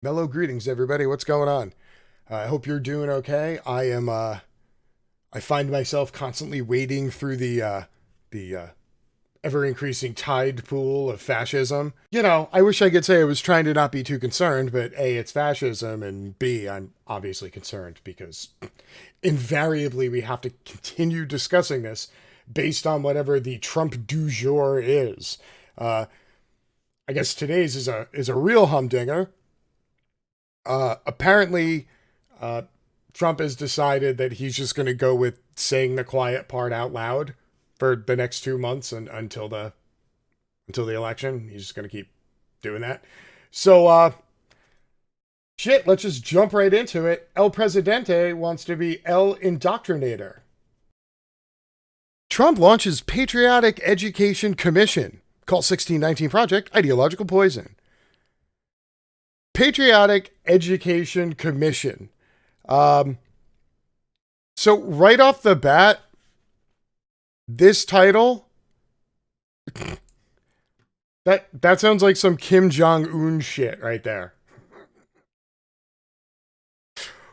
Mellow greetings, everybody. What's going on? I hope you're doing okay. I find myself constantly wading through the ever increasing tide pool of fascism. I wish I could say I was trying to not be too concerned, but A, it's fascism, and B, I'm obviously concerned because invariably we have to continue discussing this based on whatever the Trump du jour is. Uh, I guess today's is a real humdinger. Apparently, uh, Trump has decided that he's just going to go with saying the quiet part out loud for the next 2 months and until the election. He's just going to keep doing that. So, shit, let's just jump right into it. El Presidente wants to be El Indoctrinator. Trump launches Patriotic Education Commission. Call 1619 Project Ideological Poison. Patriotic Education Commission. Um, so right off the bat, this title that sounds like some Kim Jong Un shit right there.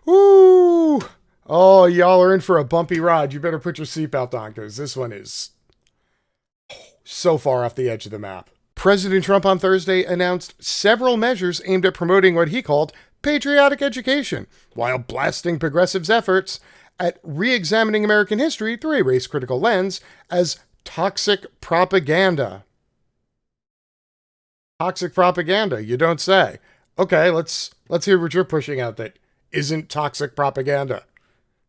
Ooh, oh, y'all are in for a bumpy ride. You better put your seatbelt on because this one is so far off the edge of the map. President Trump on Thursday announced several measures aimed at promoting what he called patriotic education, while blasting progressives' efforts at re-examining American history through a race-critical lens as toxic propaganda. Toxic propaganda, you don't say. Okay, let's hear what you're pushing out that isn't toxic propaganda.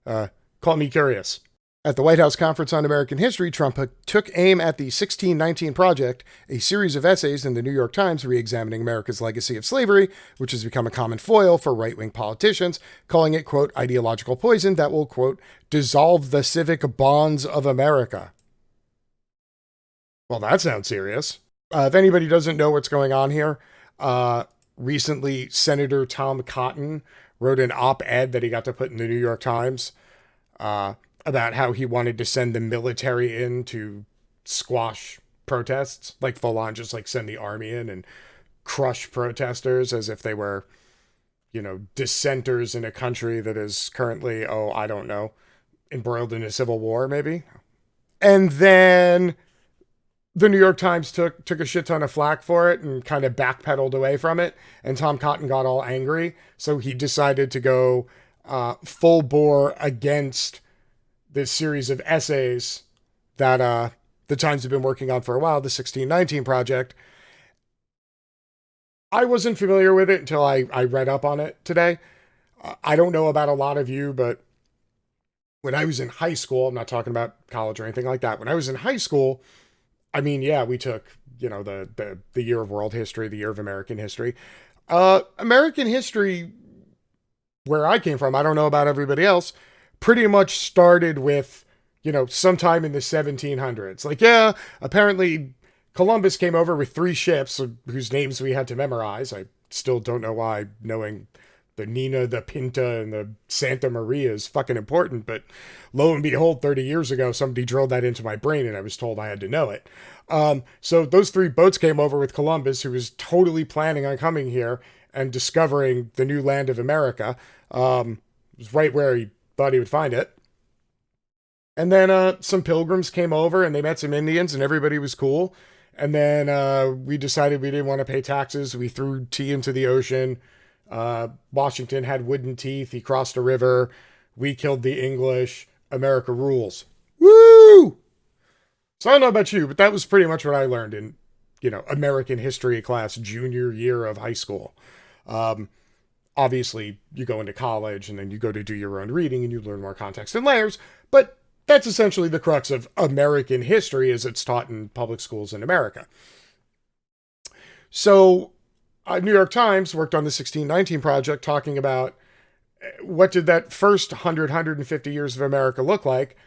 Call me curious. At the White House Conference on American History, Trump took aim at the 1619 Project, a series of essays in the New York Times re-examining America's legacy of slavery, which has become a common foil for right-wing politicians, calling it, quote, ideological poison that will, quote, dissolve the civic bonds of America. Well, that sounds serious. If anybody doesn't know what's going on here, recently Senator Tom Cotton wrote an op-ed that he got to put in the New York Times, about how he wanted to send the military in to squash protests, like full on just like send the army in and crush protesters as if they were, dissenters in a country that is currently, I don't know, embroiled in a civil war, maybe. And then the New York Times took a shit ton of flack for it and kind of backpedaled away from it. And Tom Cotton got all angry. So he decided to go full bore against this series of essays that the Times have been working on for a while, the 1619 Project. I wasn't familiar with it until I read up on it today. I don't know about a lot of you, but when I was in high school, I'm not talking about college or anything like that. When I was in high school, I mean, yeah, we took, the year of world history, the year of American history. American history, where I came from, I don't know about everybody else, pretty much started with, sometime in the 1700s. Like, yeah, apparently Columbus came over with 3 ships whose names we had to memorize. I still don't know why knowing the Nina, the Pinta, and the Santa Maria is fucking important, but lo and behold, 30 years ago, somebody drilled that into my brain and I was told I had to know it. So those 3 boats came over with Columbus, who was totally planning on coming here and discovering the new land of America. It was right where he thought he would find it. And then some pilgrims came over and they met some Indians and everybody was cool. And then we decided we didn't want to pay taxes. We threw tea into the ocean. Washington had wooden teeth. He crossed a river. We killed the English. America rules. Woo! So I don't know about you, but that was pretty much what I learned in, American history class junior year of high school. Obviously, you go into college and then you go to do your own reading and you learn more context and layers, but that's essentially the crux of American history as it's taught in public schools in America. So, New York Times worked on the 1619 Project talking about what did that first 150 years of America look like,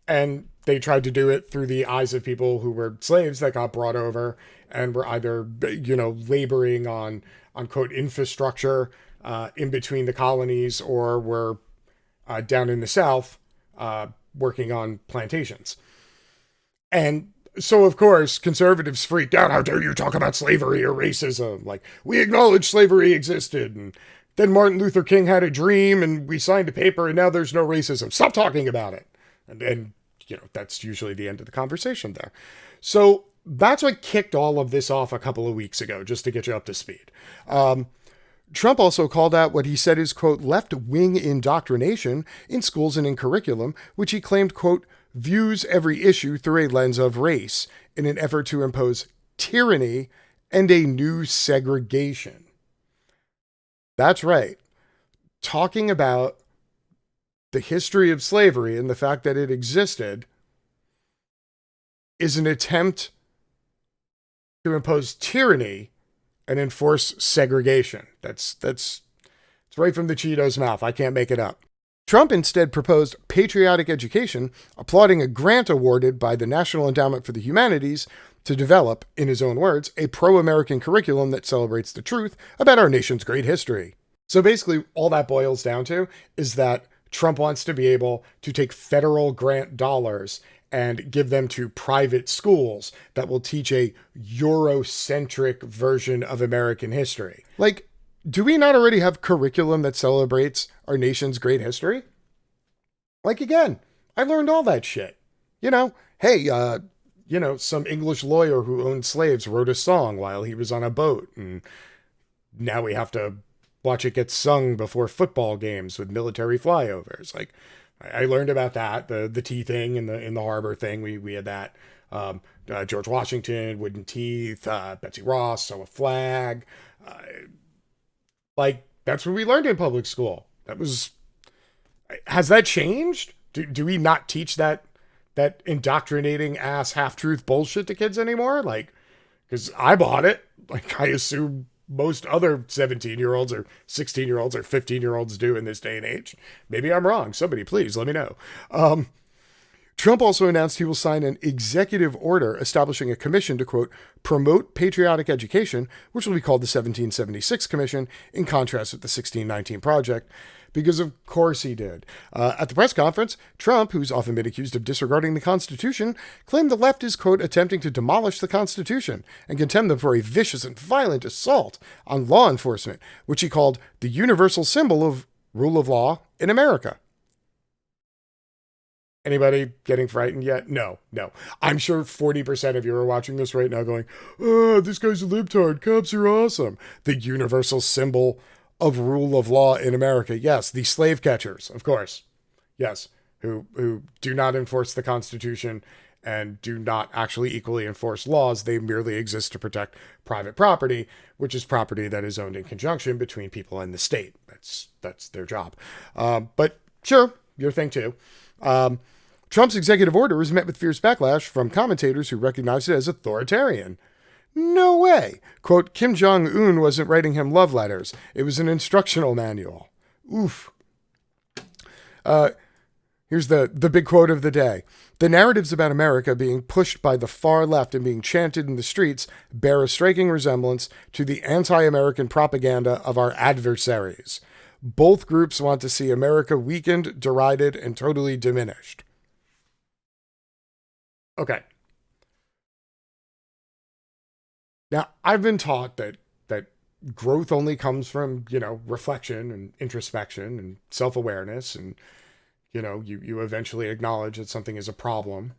and they tried to do it through the eyes of people who were slaves that got brought over and were either, laboring on quote, infrastructure in between the colonies or were down in the South working on plantations. And So, of course, conservatives freaked out. How dare you talk about slavery or racism? Like, we acknowledge slavery existed. And then Martin Luther King had a dream and we signed a paper and now there's no racism. Stop talking about it. And that's usually the end of the conversation there. So that's what kicked all of this off a couple of weeks ago, just to get you up to speed. Trump also called out what he said is, quote, left-wing indoctrination in schools and in curriculum, which he claimed, quote, views every issue through a lens of race in an effort to impose tyranny and a new segregation. That's right. Talking about the history of slavery and the fact that it existed is an attempt to impose tyranny and enforce segregation. It's right from the Cheeto's mouth. I can't make it up. Trump instead proposed patriotic education, applauding a grant awarded by the National Endowment for the Humanities to develop, in his own words, a pro-American curriculum that celebrates the truth about our nation's great history. So basically, all that boils down to is that Trump wants to be able to take federal grant dollars and give them to private schools that will teach a Eurocentric version of American history. Like, do we not already have curriculum that celebrates our nation's great history? Like, again, I learned all that shit. Hey, some English lawyer who owned slaves wrote a song while he was on a boat, and now we have to watch it get sung before football games with military flyovers. Like, I learned about that, the tea thing in the harbor thing. We had that. George Washington, wooden teeth, Betsy Ross, sew a flag. That's what we learned in public school. Has that changed? Do we not teach that indoctrinating ass half-truth bullshit to kids anymore? Like, because I bought it. Like, I assume most other 17-year-olds or 16-year-olds or 15-year-olds do in this day and age. Maybe I'm wrong. Somebody please let me know. Trump also announced he will sign an executive order establishing a commission to, quote, promote patriotic education, which will be called the 1776 Commission, in contrast with the 1619 Project, because of course he did. At the press conference, Trump, who's often been accused of disregarding the Constitution, claimed the left is, quote, attempting to demolish the Constitution and condemned them for a vicious and violent assault on law enforcement, which he called the universal symbol of rule of law in America. Anybody getting frightened yet? No. I'm sure 40% of you are watching this right now going, oh, this guy's a libtard. Cops are awesome. The universal symbol of rule of law in America. Yes, the slave catchers, of course. Yes, who do not enforce the Constitution and do not actually equally enforce laws. They merely exist to protect private property, which is property that is owned in conjunction between people and the state. That's their job. But sure, your thing too. Trump's executive order was met with fierce backlash from commentators who recognized it as authoritarian. No way. Quote, Kim Jong-un wasn't writing him love letters. It was an instructional manual. Oof. Here's the big quote of the day. The narratives about America being pushed by the far left and being chanted in the streets bear a striking resemblance to the anti-American propaganda of our adversaries. Both groups want to see America weakened, derided, and totally diminished. Okay. Now, I've been taught that growth only comes from, reflection and introspection and self-awareness, and, you eventually acknowledge that something is a problem.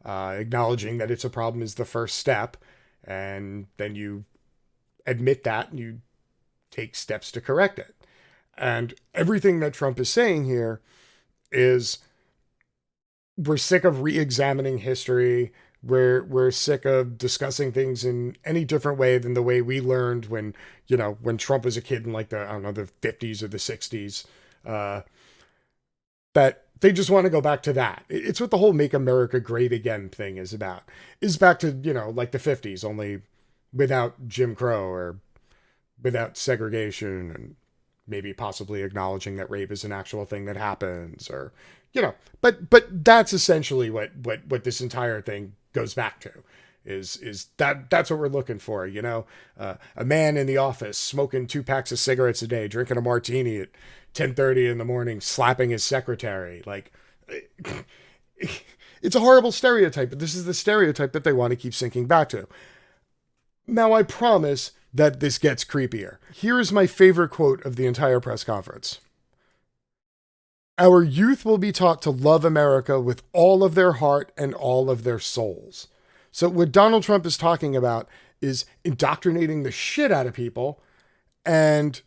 Acknowledging that it's a problem is the first step, and then you admit that and you take steps to correct it. And everything that Trump is saying here is we're sick of re-examining history. We're sick of discussing things in any different way than the way we learned when Trump was a kid in the 50s or the 60s. That they just want to go back to that. It's what the whole Make America Great Again thing is about. Is back to, the 50s, only without Jim Crow or without segregation, and maybe possibly acknowledging that rape is an actual thing that happens, or, but that's essentially what this entire thing goes back to, is that's what we're looking for. A man in the office smoking 2 packs of cigarettes a day, drinking a martini at 10:30 in the morning, slapping his secretary. Like, It's a horrible stereotype, but this is the stereotype that they want to keep sinking back to. Now, I promise that this gets creepier. Here is my favorite quote of the entire press conference. Our youth will be taught to love America with all of their heart and all of their souls. So what Donald Trump is talking about is indoctrinating the shit out of people and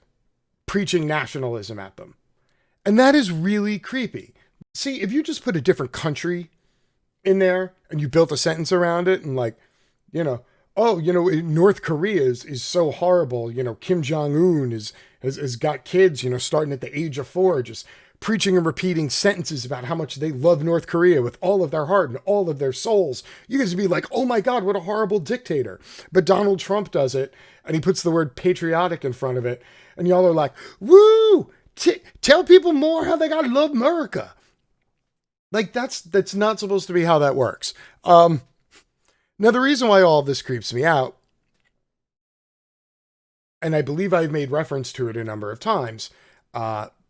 preaching nationalism at them. And that is really creepy. See, if you just put a different country in there and you built a sentence around it and like, you know, oh, you know, North Korea is so horrible. You know, Kim Jong-un has got kids, you know, starting at the age of 4, just preaching and repeating sentences about how much they love North Korea with all of their heart and all of their souls. You guys would be like, oh my God, what a horrible dictator. But Donald Trump does it, and he puts the word patriotic in front of it, and y'all are like, woo, tell people more how they gotta love America. Like, that's not supposed to be how that works. Now, the reason why all of this creeps me out, and I believe I've made reference to it a number of times,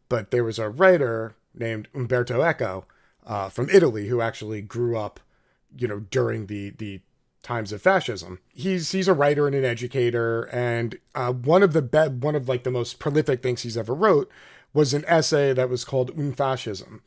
but there was a writer named Umberto Eco from Italy who actually grew up, you know, during the times of fascism. He's a writer and an educator, and one of the most prolific things he's ever wrote was an essay that was called Fascism.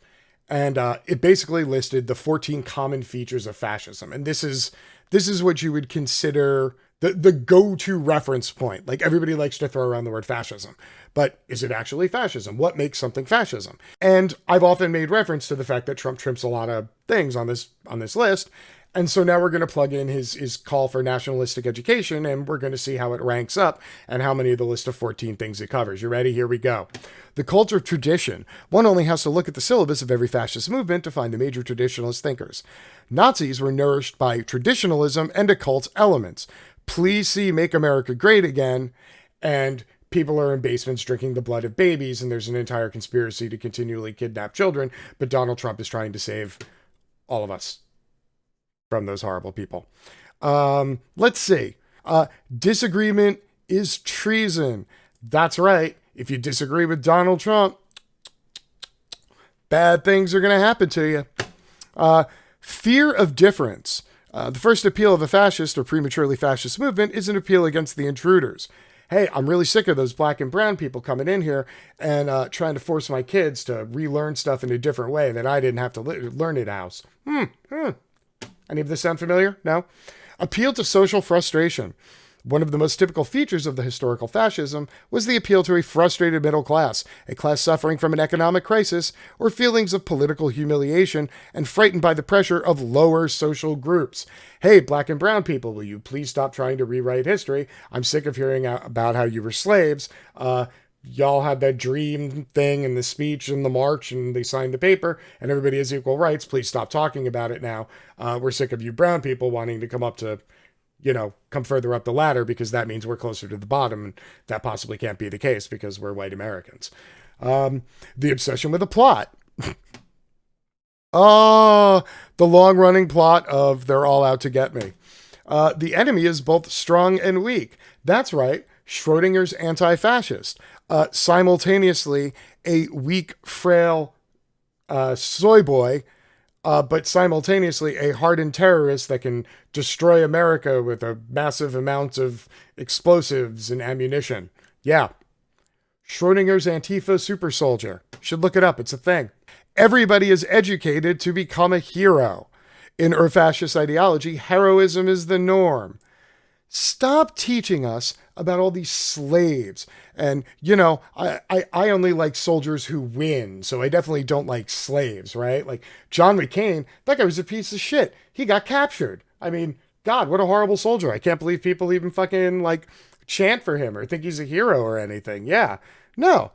And it basically listed the 14 common features of fascism. And this is what you would consider the go-to reference point. Like, everybody likes to throw around the word fascism. But is it actually fascism? What makes something fascism? And I've often made reference to the fact that Trump trumps a lot of things on this list. And so now we're going to plug in his call for nationalistic education, and we're going to see how it ranks up and how many of the list of 14 things it covers. You ready? Here we go. The culture of tradition. One only has to look at the syllabus of every fascist movement to find the major traditionalist thinkers. Nazis were nourished by traditionalism and occult elements. Please see Make America Great Again, and people are in basements drinking the blood of babies, and there's an entire conspiracy to continually kidnap children, but Donald Trump is trying to save all of us from those horrible people. Let's see. Disagreement is treason. That's right. If you disagree with Donald Trump, bad things are going to happen to you. Fear of difference. The first appeal of a fascist or prematurely fascist movement is an appeal against the intruders. Hey, I'm really sick of those black and brown people coming in here and trying to force my kids to relearn stuff in a different way that I didn't have to learn at house. Any of this sound familiar? No? Appeal to social frustration. One of the most typical features of the historical fascism was the appeal to a frustrated middle class, a class suffering from an economic crisis or feelings of political humiliation and frightened by the pressure of lower social groups. Hey, black and brown people, will you please stop trying to rewrite history? I'm sick of hearing about how you were slaves. Y'all had that dream thing and the speech and the march and they signed the paper and everybody has equal rights. Please stop talking about it now. We're sick of you brown people wanting to come up to, you know, come further up the ladder because that means we're closer to the bottom. And that possibly can't be the case because we're white Americans. The obsession with a plot. Oh, the long running plot of they're all out to get me. The enemy is both strong and weak. That's right. Schrodinger's anti-fascist. Simultaneously a weak, frail soy boy, but simultaneously a hardened terrorist that can destroy America with a massive amount of explosives and ammunition. Yeah. Schrodinger's Antifa super soldier. Should look it up. It's a thing. Everybody is educated to become a hero. In fascist ideology, heroism is the norm. Stop teaching us about all these slaves. And, you know, I only like soldiers who win, so I definitely don't like slaves, right? Like, John McCain, that guy was a piece of shit. He got captured. I mean, God, what a horrible soldier. I can't believe people even fucking, like, chant for him or think he's a hero or anything. Yeah. No,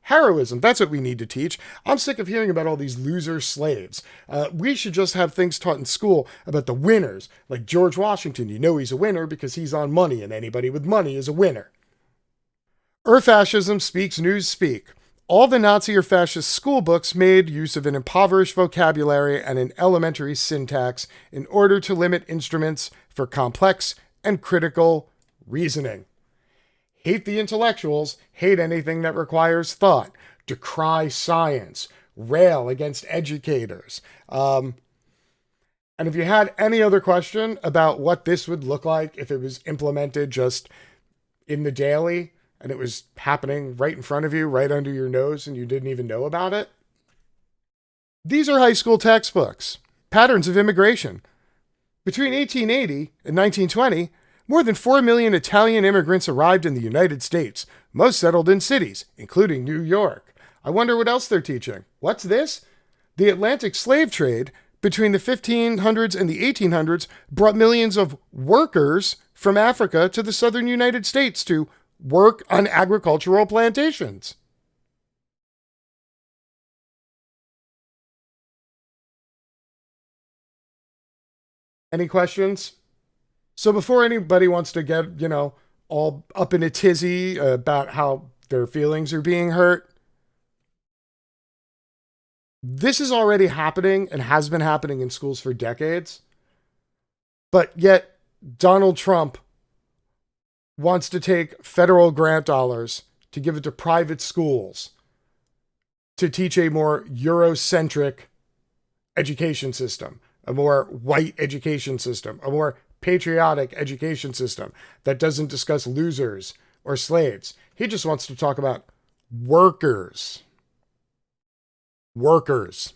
heroism. That's what we need to teach. I'm sick of hearing about all these loser slaves. We should just have things taught in school about the winners. Like George Washington, you know he's a winner because he's on money, and anybody with money is a winner. Fascism speaks newspeak. All the Nazi or fascist school books made use of an impoverished vocabulary and an elementary syntax in order to limit instruments for complex and critical reasoning. Hate the intellectuals, hate anything that requires thought, decry science, rail against educators. And if you had any other question about what this would look like if it was implemented just in the daily and it was happening right in front of you, right under your nose, and you didn't even know about it, these are high school textbooks. Patterns of Immigration. Between 1880 and 1920, more than 4 million Italian immigrants arrived in the United States, most settled in cities, including New York. I wonder what else they're teaching. What's this? The Atlantic slave trade between the 1500s and the 1800s brought millions of workers from Africa to the southern United States to work on agricultural plantations. Any questions? So before anybody wants to get, all up in a tizzy about how their feelings are being hurt, this is already happening and has been happening in schools for decades. But yet Donald Trump wants to take federal grant dollars to give it to private schools to teach a more Eurocentric education system, a more white education system, a more patriotic education system that doesn't discuss losers or slaves. He just wants to talk about workers. Workers.